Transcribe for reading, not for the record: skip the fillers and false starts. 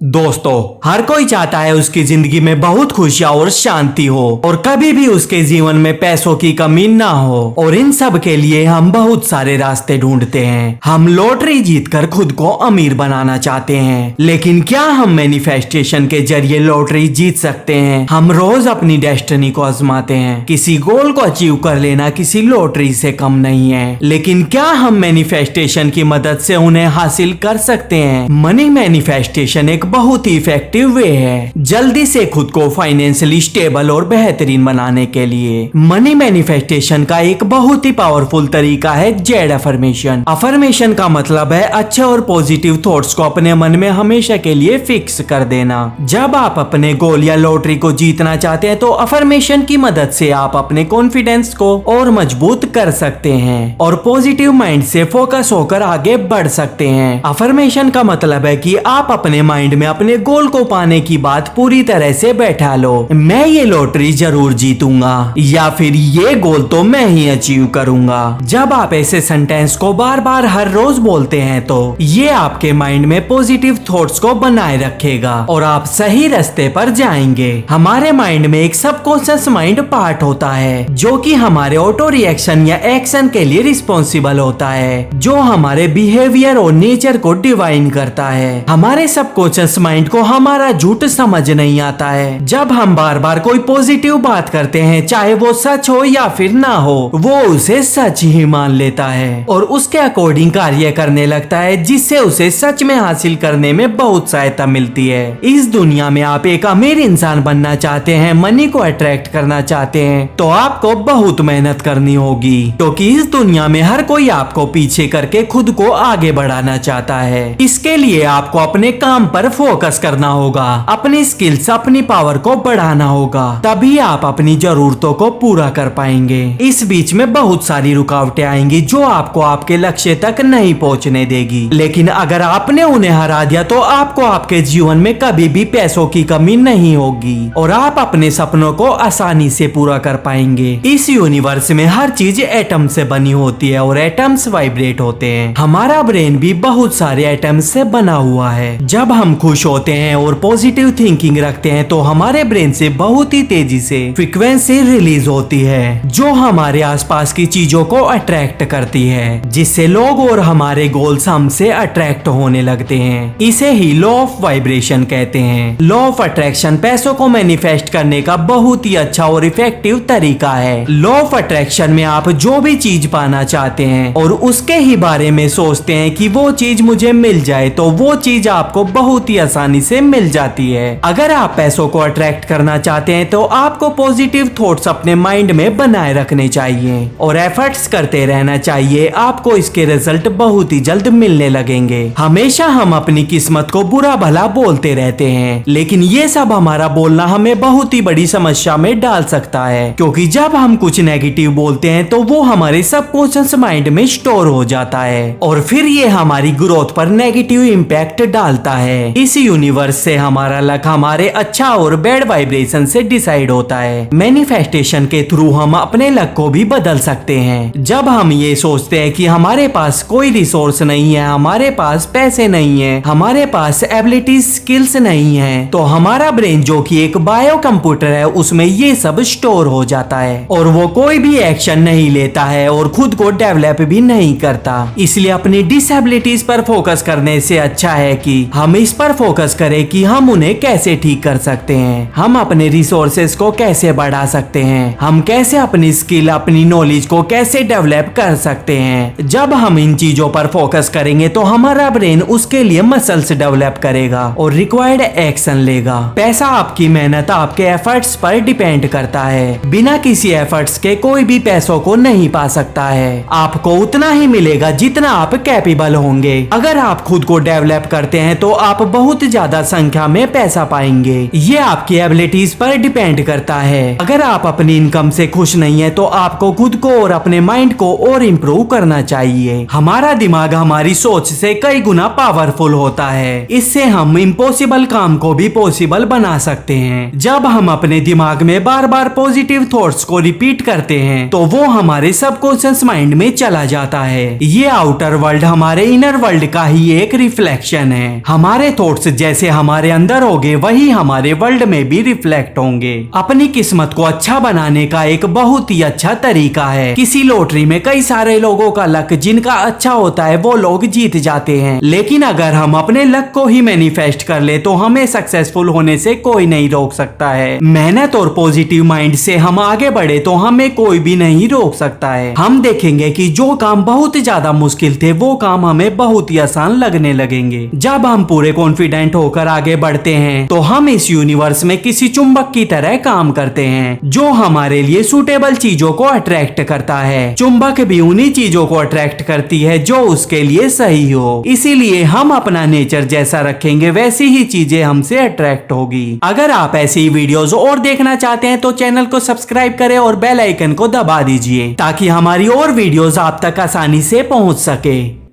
दोस्तों, हर कोई चाहता है उसकी जिंदगी में बहुत खुशियां और शांति हो और कभी भी उसके जीवन में पैसों की कमी ना हो। और इन सब के लिए हम बहुत सारे रास्ते ढूंढते हैं। हम लॉटरी जीतकर खुद को अमीर बनाना चाहते हैं, लेकिन क्या हम मैनिफेस्टेशन के जरिए लॉटरी जीत सकते हैं? हम रोज अपनी डेस्टिनी को आजमाते हैं। किसी गोल को अचीव कर लेना किसी लॉटरी से कम नहीं है, लेकिन क्या हम मैनिफेस्टेशन की मदद से उन्हें हासिल कर सकते हैं? मनी मैनिफेस्टेशन एक बहुत ही इफेक्टिव वे है जल्दी से खुद को फाइनेंशियली स्टेबल और बेहतरीन बनाने के लिए। मनी मैनिफेस्टेशन का एक बहुत ही पावरफुल तरीका है जेड अफर्मेशन। अफर्मेशन का मतलब है अच्छे और पॉजिटिव थॉट्स को अपने मन में हमेशा के लिए फिक्स कर देना। जब आप अपने गोल या लॉटरी को जीतना चाहते हैं तो अफर्मेशन की मदद से आप अपने कॉन्फिडेंस को और मजबूत कर सकते हैं और पॉजिटिव माइंड से फोकस होकर आगे बढ़ सकते हैं। अफर्मेशन का मतलब है कि आप अपने माइंड में अपने गोल को पाने की बात पूरी तरह से बैठा लो। मैं ये लॉटरी जरूर जीतूंगा या फिर ये गोल तो मैं ही अचीव करूंगा। जब आप ऐसे सेंटेंस को बार बार हर रोज बोलते हैं तो ये आपके माइंड में पॉजिटिव थॉट्स को बनाए रखेगा और आप सही रास्ते पर जाएंगे। हमारे माइंड में एक सबकॉन्शियस माइंड पार्ट होता है जो कि हमारे ऑटो रिएक्शन या एक्शन के लिए रिस्पॉन्सिबल होता है, जो हमारे बिहेवियर और नेचर को डिवाइन करता है। हमारे सबकॉन्शियस माइंड को हमारा झूठ समझ नहीं आता है। जब हम बार बार कोई पॉजिटिव बात करते हैं, चाहे वो सच हो या फिर ना हो, वो उसे सच ही मान लेता है और उसके अकॉर्डिंग कार्य करने लगता है, जिससे उसे सच में हासिल करने में बहुत सहायता मिलती है। इस दुनिया में आप एक अमीर इंसान बनना चाहते हैं, मनी को अट्रैक्ट करना चाहते हैं, तो आपको बहुत मेहनत करनी होगी, क्योंकि इस दुनिया में हर कोई आपको पीछे करके खुद को आगे बढ़ाना चाहता है। इसके लिए आपको अपने काम पर फोकस करना होगा, अपनी स्किल्स, अपनी पावर को बढ़ाना होगा, तभी आप अपनी जरूरतों को पूरा कर पाएंगे। इस बीच में बहुत सारी रुकावटें आएंगी जो आपको आपके लक्ष्य तक नहीं पहुंचने देगी, लेकिन अगर आपने उन्हें हरा दिया तो आपको आपके जीवन में कभी भी पैसों की कमी नहीं होगी और आप अपने सपनों को आसानी से पूरा कर पाएंगे। इस यूनिवर्स में हर चीज एटम से बनी होती है और एटम्स वाइब्रेट होते हैं। हमारा ब्रेन भी बहुत सारे एटम्स से बना हुआ है। जब हम खुश होते हैं और पॉजिटिव थिंकिंग रखते हैं तो हमारे ब्रेन से बहुत ही तेजी से फ्रीक्वेंसी रिलीज होती है जो हमारे आसपास की चीजों को अट्रैक्ट करती है, जिससे लोग और हमारे गोल्स हमसे अट्रैक्ट होने लगते हैं। इसे ही लॉ ऑफ वाइब्रेशन कहते हैं। लॉ ऑफ अट्रैक्शन पैसों को मैनिफेस्ट करने का बहुत ही अच्छा और इफेक्टिव तरीका है। लॉ ऑफ अट्रैक्शन में आप जो भी चीज पाना चाहते हैं और उसके ही बारे में सोचते हैं कि वो चीज मुझे मिल जाए, तो वो चीज आपको बहुत ही आसानी से मिल जाती है। अगर आप पैसों को अट्रैक्ट करना चाहते हैं तो आपको पॉजिटिव थॉट्स अपने माइंड में बनाए रखने चाहिए और एफर्ट्स करते रहना चाहिए। आपको इसके रिजल्ट बहुत ही जल्द मिलने लगेंगे। हमेशा हम अपनी किस्मत को बुरा भला बोलते रहते हैं, लेकिन ये सब हमारा बोलना हमें बहुत ही बड़ी समस्या में डाल सकता है, क्योंकि जब हम कुछ नेगेटिव बोलते हैं तो वो हमारे सबकॉन्शियस माइंड में स्टोर हो जाता है और फिर ये हमारी ग्रोथ पर नेगेटिव इम्पैक्ट डालता है। इस यूनिवर्स से हमारा लक हमारे अच्छा और बैड वाइब्रेशन से डिसाइड होता है। मैनिफेस्टेशन के थ्रू हम अपने लक को भी बदल सकते हैं। जब हम ये सोचते हैं कि हमारे पास कोई रिसोर्स नहीं है, हमारे पास पैसे नहीं है, हमारे पास एबिलिटीज, स्किल्स नहीं है, तो हमारा ब्रेन जो कि एक बायो कंप्यूटर है, उसमें ये सब स्टोर हो जाता है और वो कोई भी एक्शन नहीं लेता है और खुद को डेवलप भी नहीं करता। इसलिए अपनी डिसेबिलिटीज पर फोकस करने से अच्छा है कि हम इस पर फोकस करें कि हम उन्हें कैसे ठीक कर सकते हैं, हम अपने रिसोर्सेस को कैसे बढ़ा सकते हैं, हम कैसे अपनी स्किल, अपनी नॉलेज को कैसे डेवलप कर सकते हैं। जब हम इन चीजों पर फोकस करेंगे तो हमारा ब्रेन उसके लिए मसल्स डेवलप करेगा और रिक्वायर्ड एक्शन लेगा। पैसा आपकी मेहनत, आपके एफर्ट्स पर डिपेंड करता है। बिना किसी एफर्ट्स के कोई भी पैसों को नहीं पा सकता है। आपको उतना ही मिलेगा जितना आप कैपेबल होंगे। अगर आप खुद को डेवलप करते हैं तो आप बहुत ज्यादा संख्या में पैसा पाएंगे। ये आपकी एबिलिटीज पर डिपेंड करता है। अगर आप अपनी इनकम से खुश नहीं है तो आपको खुद को और अपने माइंड को और इम्प्रूव करना चाहिए। हमारा दिमाग हमारी सोच से कई गुना पावरफुल होता है। इससे हम इम्पॉसिबल काम को भी पॉसिबल बना सकते हैं। जब हम अपने दिमाग में बार बार पॉजिटिव थॉट्स को रिपीट करते हैं तो वो हमारे सबकॉन्शियस माइंड में चला जाता है। ये आउटर वर्ल्ड हमारे इनर वर्ल्ड का ही एक रिफ्लेक्शन है। हमारे थॉट्स जैसे हमारे अंदर होंगे वही हमारे वर्ल्ड में भी रिफ्लेक्ट होंगे। अपनी किस्मत को अच्छा बनाने का एक बहुत ही अच्छा तरीका है। किसी लॉटरी में कई सारे लोगों का लक जिनका अच्छा होता है वो लोग जीत जाते हैं, लेकिन अगर हम अपने लक को ही मैनिफेस्ट कर ले तो हमें सक्सेसफुल होने से कोई नहीं रोक सकता है। मेहनत और पॉजिटिव माइंड से हम आगे बढ़े तो हमें कोई भी नहीं रोक सकता है। हम देखेंगे कि जो काम बहुत ज्यादा मुश्किल थे वो काम हमें बहुत ही आसान लगने लगेंगे। जब हम पूरे कॉन्फिडेंट होकर आगे बढ़ते हैं तो हम इस यूनिवर्स में किसी चुंबक की तरह काम करते हैं जो हमारे लिए सूटेबल चीजों को अट्रैक्ट करता है। चुंबक भी उन्हीं चीजों को अट्रैक्ट करती है जो उसके लिए सही हो। इसीलिए हम अपना नेचर जैसा रखेंगे वैसी ही चीजें हमसे अट्रैक्ट होगी। अगर आप ऐसी वीडियोस और देखना चाहते हैं तो चैनल को सब्सक्राइब करें और बेल आइकन को दबा दीजिए ताकि हमारी और वीडियोस आप तक आसानी से पहुंच सके।